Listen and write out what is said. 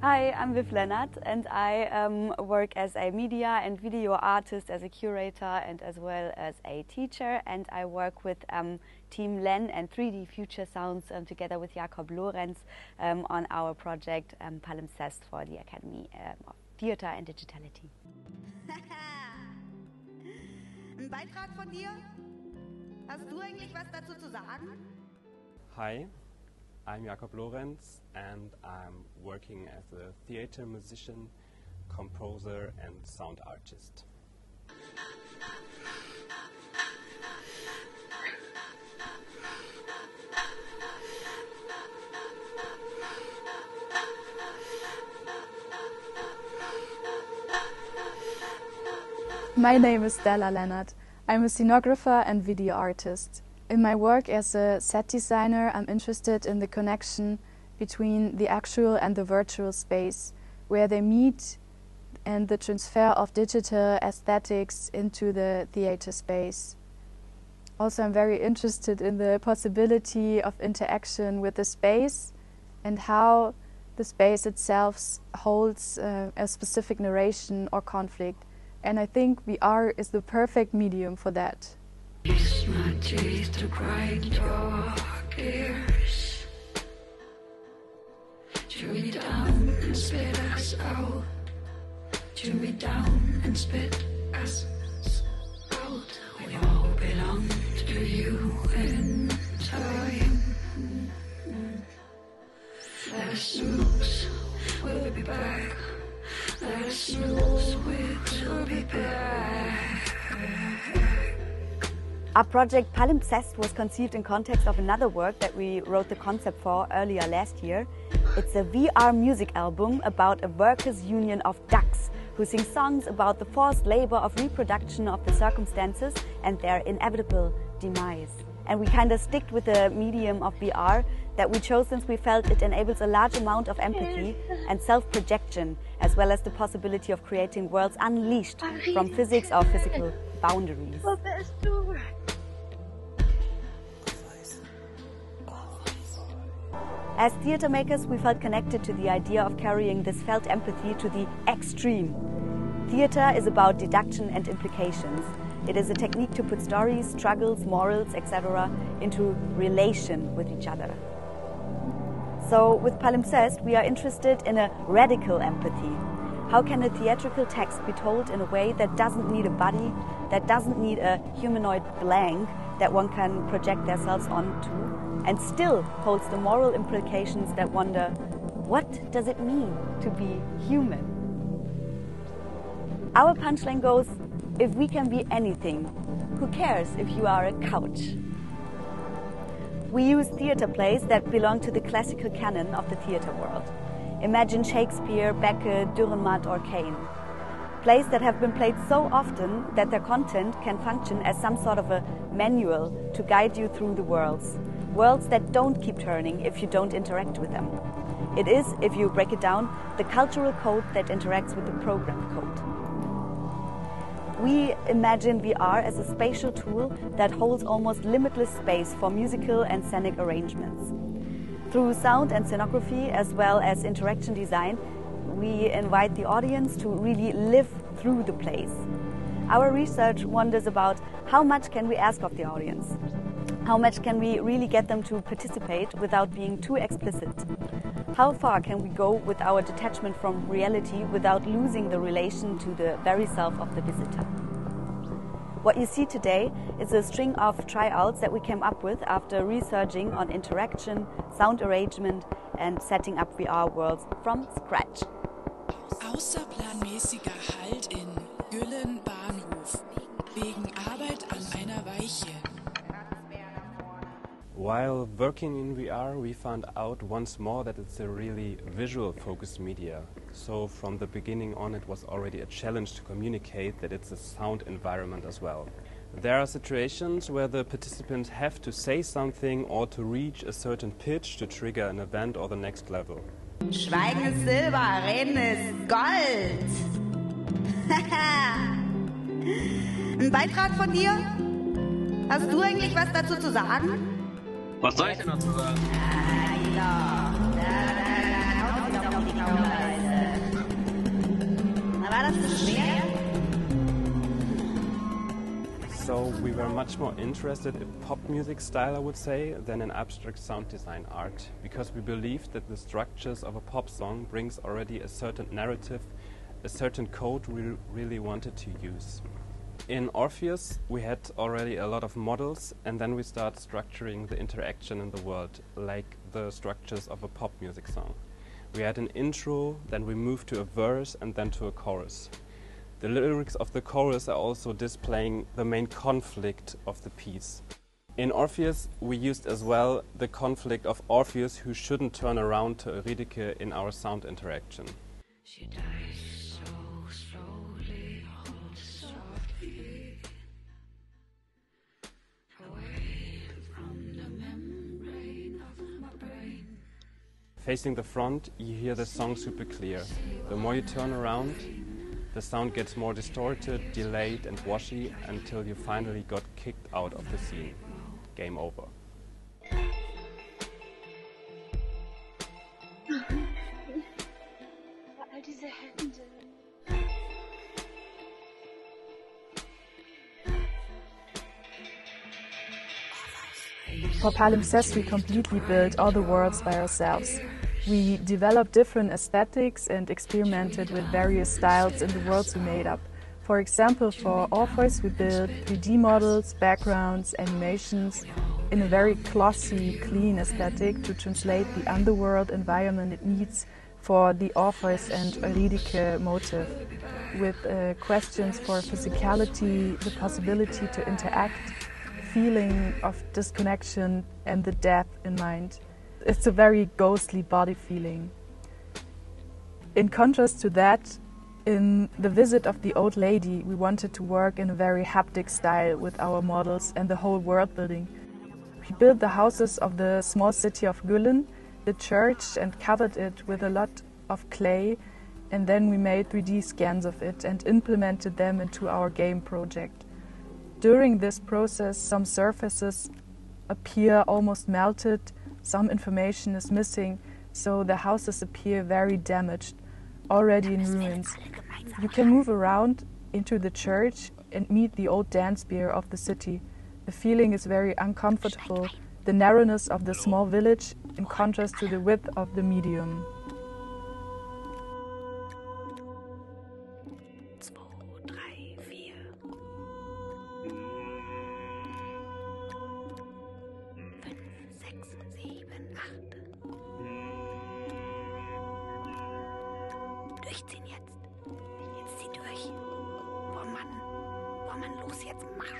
Hi, I'm Viv Lennert and I work as a media and video artist, as a curator and as well as a teacher, and I work with Team Len and 3D Future Sounds together with Jakob Lorenz on our project Palimpsest for the Akademie of Theater and Digitality. Ein Beitrag von dir? Hast du eigentlich was dazu zu sagen? Hi, I'm Jakob Lorenz and I'm working as a theater musician, composer and sound artist. My name is Stella Lennert. I'm a scenographer and video artist. In my work as a set designer, I'm interested in the connection between the actual and the virtual space, where they meet, and the transfer of digital aesthetics into the theater space. Also, I'm very interested in the possibility of interaction with the space and how the space itself holds a specific narration or conflict. And I think VR is the perfect medium for that. Use my teeth to grind your gears. Chew me down and spit us out. Chew me down and spit us out. We all belong to you in time. Let us snooze, we'll be back. Let us snooze, we'll be back. Our project Palimpsest was conceived in context of another work that we wrote the concept for earlier last year. It's a VR music album about a workers' union of ducks who sing songs about the forced labor of reproduction of the circumstances and their inevitable demise. And we kind of sticked with the medium of VR that we chose since we felt it enables a large amount of empathy and self-projection, as well as the possibility of creating worlds unleashed from physics or physical boundaries. As theatre makers, we felt connected to the idea of carrying this felt empathy to the extreme. Theatre is about deduction and implications. It is a technique to put stories, struggles, morals, etc. into relation with each other. So with Palimpsest, we are interested in a radical empathy. How can a theatrical text be told in a way that doesn't need a body, that doesn't need a humanoid blank that one can project themselves onto, and still holds the moral implications that wonder, what does it mean to be human? Our punchline goes, if we can be anything, who cares if you are a couch? We use theatre plays that belong to the classical canon of the theatre world. Imagine Shakespeare, Beckett, Dürrenmatt or Cain. Plays that have been played so often that their content can function as some sort of a manual to guide you through the worlds. Worlds that don't keep turning if you don't interact with them. It is, if you break it down, the cultural code that interacts with the program code. We imagine VR as a spatial tool that holds almost limitless space for musical and scenic arrangements. Through sound and scenography, as well as interaction design, we invite the audience to really live through the plays. Our research wonders about how much can we ask of the audience? How much can we really get them to participate without being too explicit? How far can we go with our detachment from reality without losing the relation to the very self of the visitor? What you see today is a string of tryouts that we came up with after researching on interaction, sound arrangement and setting up VR worlds from scratch. Außerplanmäßiger Halt in Güllen Bahnhof wegen Arbeit an einer Weiche. While working in VR, we found out once more that it's a really visual-focused media. So from the beginning on, it was already a challenge to communicate that it's a sound environment as well. There are situations where the participants have to say something or to reach a certain pitch to trigger an event or the next level. Schweigen ist Silber, Reden ist Gold. Ein Beitrag von dir? Hast du eigentlich was dazu zu sagen? Was soll ich denn dazu sagen? Ja. War das so schwer? So we were much more interested in pop music style, I would say, than in abstract sound design art, because we believed that the structures of a pop song brings already a certain narrative, a certain code we really wanted to use. In Orpheus we had already a lot of models, and then we start structuring the interaction in the world, like the structures of a pop music song. We had an intro, then we moved to a verse and then to a chorus. The lyrics of the chorus are also displaying the main conflict of the piece. In Orpheus we used as well the conflict of Orpheus, who shouldn't turn around to Eurydice in our sound interaction. She dies so slowly, all softly, away from the membrane of my brain. Facing the front, you hear the song super clear. The more you turn around, the sound gets more distorted, delayed and washy until you finally got kicked out of the scene. Game over. All diese Hände. For Palimpsest, we completely built all the worlds by ourselves. We developed different aesthetics and experimented with various styles in the worlds we made up. For example, for Orpheus we built 3D models, backgrounds, animations in a very glossy, clean aesthetic to translate the underworld environment it needs for the Orpheus and Eurydice motive, with questions for physicality, the possibility to interact, feeling of disconnection and the death in mind. It's a very ghostly body feeling. In contrast to that, in The Visit of the Old Lady, we wanted to work in a very haptic style with our models and the whole world building. We built the houses of the small city of Güllen, the church, and covered it with a lot of clay, and then we made 3D scans of it and implemented them into our game project. During this process, some surfaces appear almost melted, some information is missing, so the houses appear very damaged, already in ruins. You can move around into the church and meet the old dance beer of the city. The feeling is very uncomfortable, the narrowness of the small village in contrast to the width of the medium. Durchziehen jetzt. Jetzt zieh durch. Boah Mann, los jetzt, mach